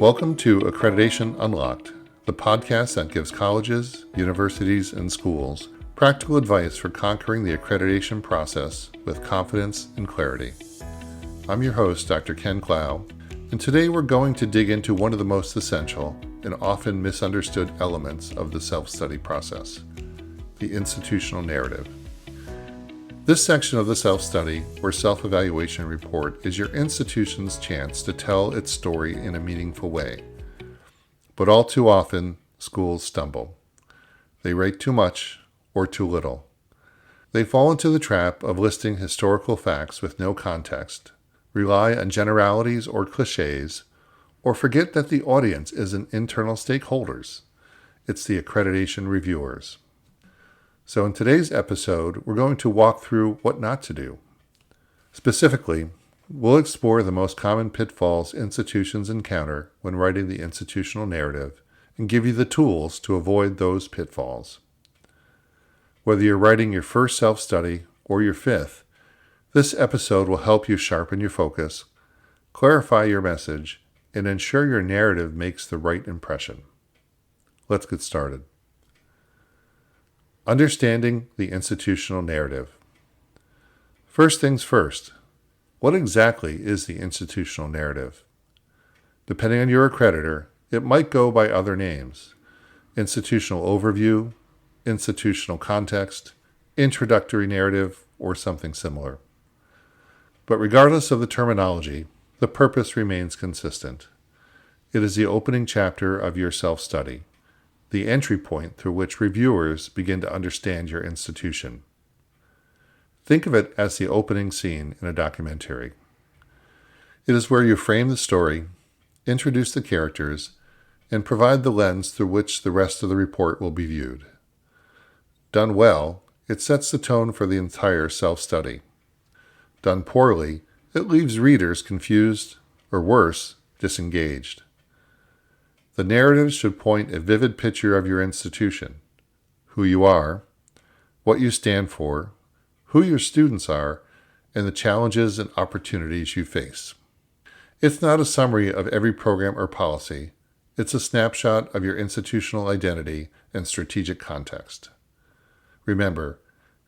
Welcome to Accreditation Unlocked, the podcast that gives colleges, universities, and schools practical advice for conquering the accreditation process with confidence and clarity. I'm your host, Dr. Ken Clough, and today we're going to dig into one of the most essential and often misunderstood elements of the self-study process, the institutional narrative. This section of the self-study or self-evaluation report is your institution's chance to tell its story in a meaningful way. But all too often, schools stumble. They write too much or too little. They fall into the trap of listing historical facts with no context, rely on generalities or cliches, or forget that the audience isn't internal stakeholders. It's the accreditation reviewers. So in today's episode, we're going to walk through what not to do. Specifically, we'll explore the most common pitfalls institutions encounter when writing the institutional narrative and give you the tools to avoid those pitfalls. Whether you're writing your first self-study or your fifth, this episode will help you sharpen your focus, clarify your message, and ensure your narrative makes the right impression. Let's get started. Understanding the institutional narrative. First things first, what exactly is the institutional narrative? Depending on your accreditor, it might go by other names: institutional overview, institutional context, introductory narrative, or something similar. But regardless of the terminology, the purpose remains consistent. It is the opening chapter of your self-study, the entry point through which reviewers begin to understand your institution. Think of it as the opening scene in a documentary. It is where you frame the story, introduce the characters, and provide the lens through which the rest of the report will be viewed. Done well, it sets the tone for the entire self-study. Done poorly, it leaves readers confused, or worse, disengaged. The narrative should paint a vivid picture of your institution, who you are, what you stand for, who your students are, and the challenges and opportunities you face. It's not a summary of every program or policy. It's a snapshot of your institutional identity and strategic context. Remember,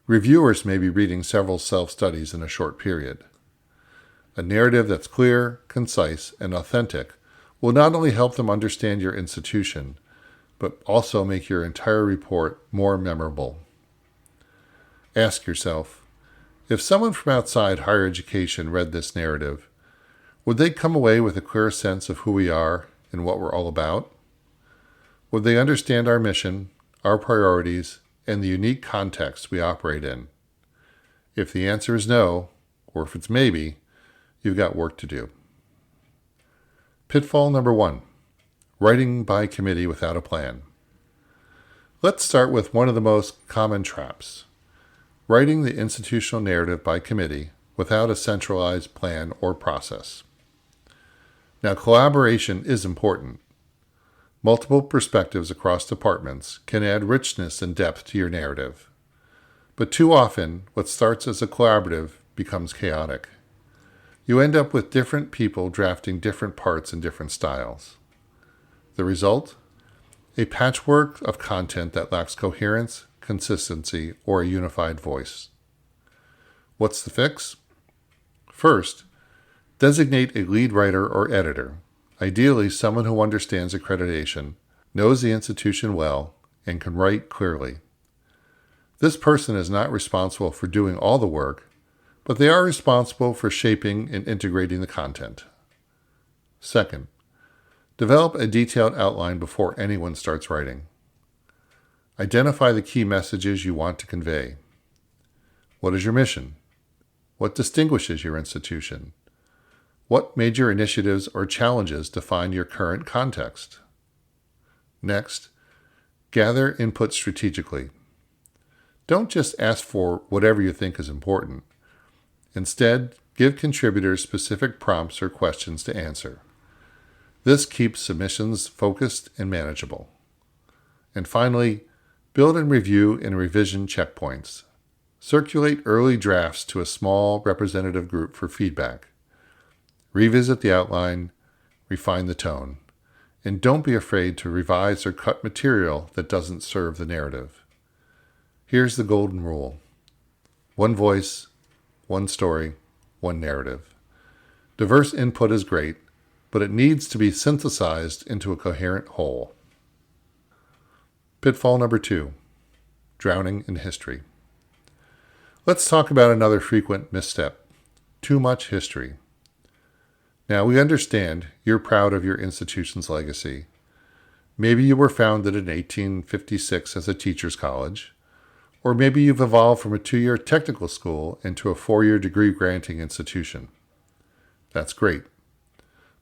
reviewers may be reading several self-studies in a short period. A narrative that's clear, concise, and authentic will not only help them understand your institution, but also make your entire report more memorable. Ask yourself, if someone from outside higher education read this narrative, would they come away with a clear sense of who we are and what we're all about? Would they understand our mission, our priorities, and the unique context we operate in? If the answer is no, or if it's maybe, you've got work to do. Pitfall number 1, writing by committee without a plan. Let's start with one of the most common traps: writing the institutional narrative by committee without a centralized plan or process. Now, collaboration is important. Multiple perspectives across departments can add richness and depth to your narrative. But too often, what starts as a collaborative becomes chaotic. You end up with different people drafting different parts in different styles. The result? A patchwork of content that lacks coherence, consistency, or a unified voice. What's the fix? First, designate a lead writer or editor, ideally someone who understands accreditation, knows the institution well, and can write clearly. This person is not responsible for doing all the work, but they are responsible for shaping and integrating the content. Second, develop a detailed outline before anyone starts writing. Identify the key messages you want to convey. What is your mission? What distinguishes your institution? What major initiatives or challenges define your current context? Next, gather input strategically. Don't just ask for whatever you think is important. Instead, give contributors specific prompts or questions to answer. This keeps submissions focused and manageable. And finally, build and review and revision checkpoints. Circulate early drafts to a small representative group for feedback. Revisit the outline, refine the tone. And don't be afraid to revise or cut material that doesn't serve the narrative. Here's the golden rule. One voice, one story, one narrative. Diverse input is great, but it needs to be synthesized into a coherent whole. Pitfall number 2, drowning in history. Let's talk about another frequent misstep, too much history. Now, we understand you're proud of your institution's legacy. Maybe you were founded in 1856 as a teacher's college, or maybe you've evolved from a 2-year technical school into a 4-year degree-granting institution. That's great.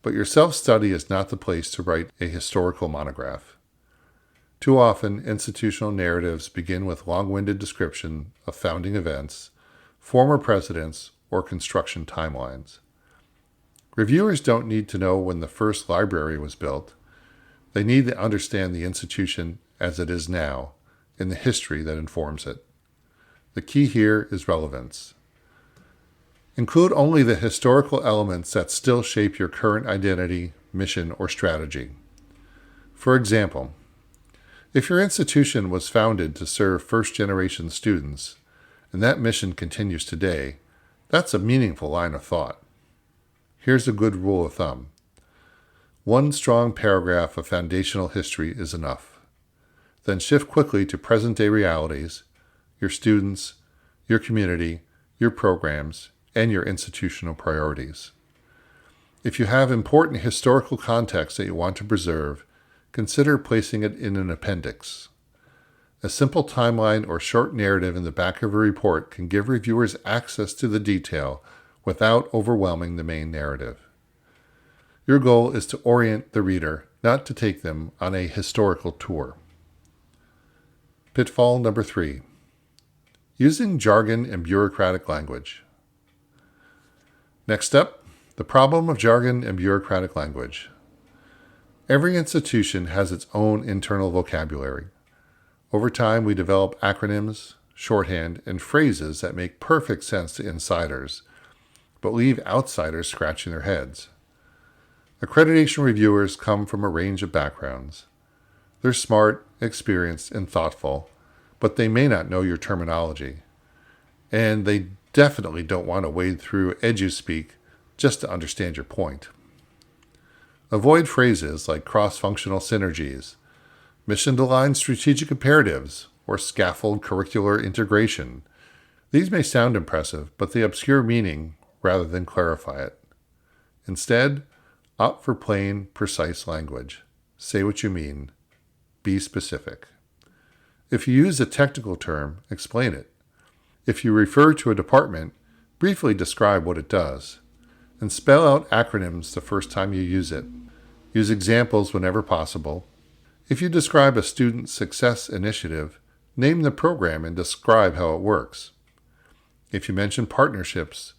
But your self-study is not the place to write a historical monograph. Too often, institutional narratives begin with long-winded description of founding events, former presidents, or construction timelines. Reviewers don't need to know when the first library was built. They need to understand the institution as it is now and the history that informs it. The key here is relevance. Include only the historical elements that still shape your current identity, mission, or strategy. For example, if your institution was founded to serve first-generation students, and that mission continues today, that's a meaningful line of thought. Here's a good rule of thumb. One strong paragraph of foundational history is enough. Then shift quickly to present-day realities, your students, your community, your programs, and your institutional priorities. If you have important historical context that you want to preserve, consider placing it in an appendix. A simple timeline or short narrative in the back of a report can give reviewers access to the detail without overwhelming the main narrative. Your goal is to orient the reader, not to take them on a historical tour. Pitfall number 3, using jargon and bureaucratic language. Next up, the problem of jargon and bureaucratic language. Every institution has its own internal vocabulary. Over time, we develop acronyms, shorthand, and phrases that make perfect sense to insiders, but leave outsiders scratching their heads. Accreditation reviewers come from a range of backgrounds. They're smart, experienced, and thoughtful, but they may not know your terminology. And they definitely don't want to wade through eduspeak just to understand your point. Avoid phrases like cross-functional synergies, mission-aligned strategic imperatives, or scaffold curricular integration. These may sound impressive, but they obscure meaning rather than clarify it. Instead, opt for plain, precise language. Say what you mean. Be specific. If you use a technical term, explain it. If you refer to a department, briefly describe what it does. And spell out acronyms the first time you use it. Use examples whenever possible. If you describe a student success initiative, name the program and describe how it works. If you mention partnerships,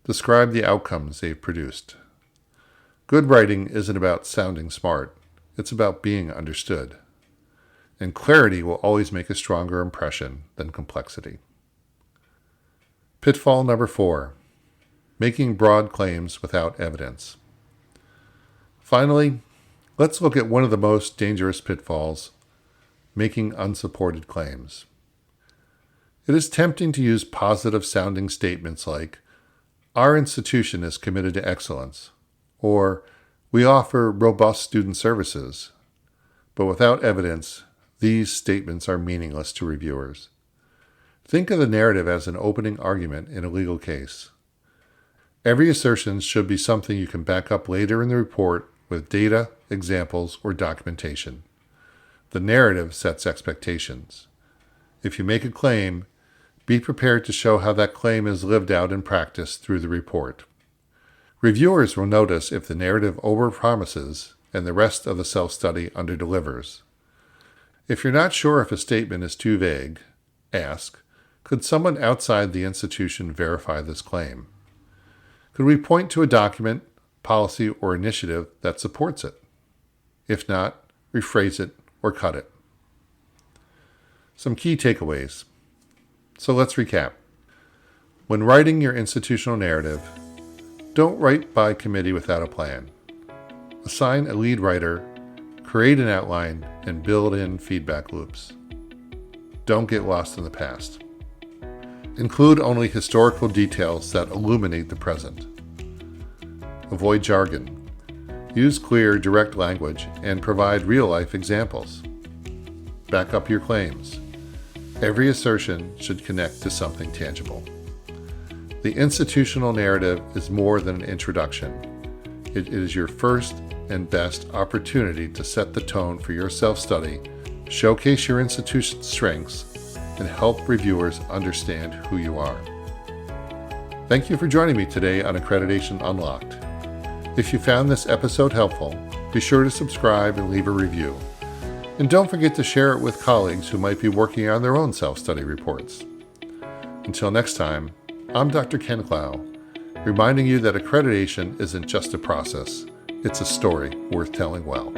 describe the outcomes they've produced. Good writing isn't about sounding smart. It's about being understood. And clarity will always make a stronger impression than complexity. Pitfall number 4, making broad claims without evidence. Finally, let's look at one of the most dangerous pitfalls, making unsupported claims. It is tempting to use positive-sounding statements like, "Our institution is committed to excellence," or "We offer robust student services." But without evidence, these statements are meaningless to reviewers. Think of the narrative as an opening argument in a legal case. Every assertion should be something you can back up later in the report with data, examples, or documentation. The narrative sets expectations. If you make a claim, be prepared to show how that claim is lived out in practice through the report. Reviewers will notice if the narrative overpromises and the rest of the self-study underdelivers. If you're not sure if a statement is too vague, ask, could someone outside the institution verify this claim? Could we point to a document, policy, or initiative that supports it? If not, rephrase it or cut it. Some key takeaways. So let's recap. When writing your institutional narrative, don't write by committee without a plan. Assign a lead writer Create an outline and build in feedback loops. Don't get lost in the past. Include only historical details that illuminate the present. Avoid jargon. Use clear, direct language and provide real-life examples. Back up your claims. Every assertion should connect to something tangible. The institutional narrative is more than an introduction. It is your first and best opportunity to set the tone for your self-study, showcase your institution's strengths, and help reviewers understand who you are. Thank you for joining me today on Accreditation Unlocked. If you found this episode helpful, be sure to subscribe and leave a review. And don't forget to share it with colleagues who might be working on their own self-study reports. Until next time, I'm Dr. Ken Clough, reminding you that accreditation isn't just a process, it's a story worth telling well.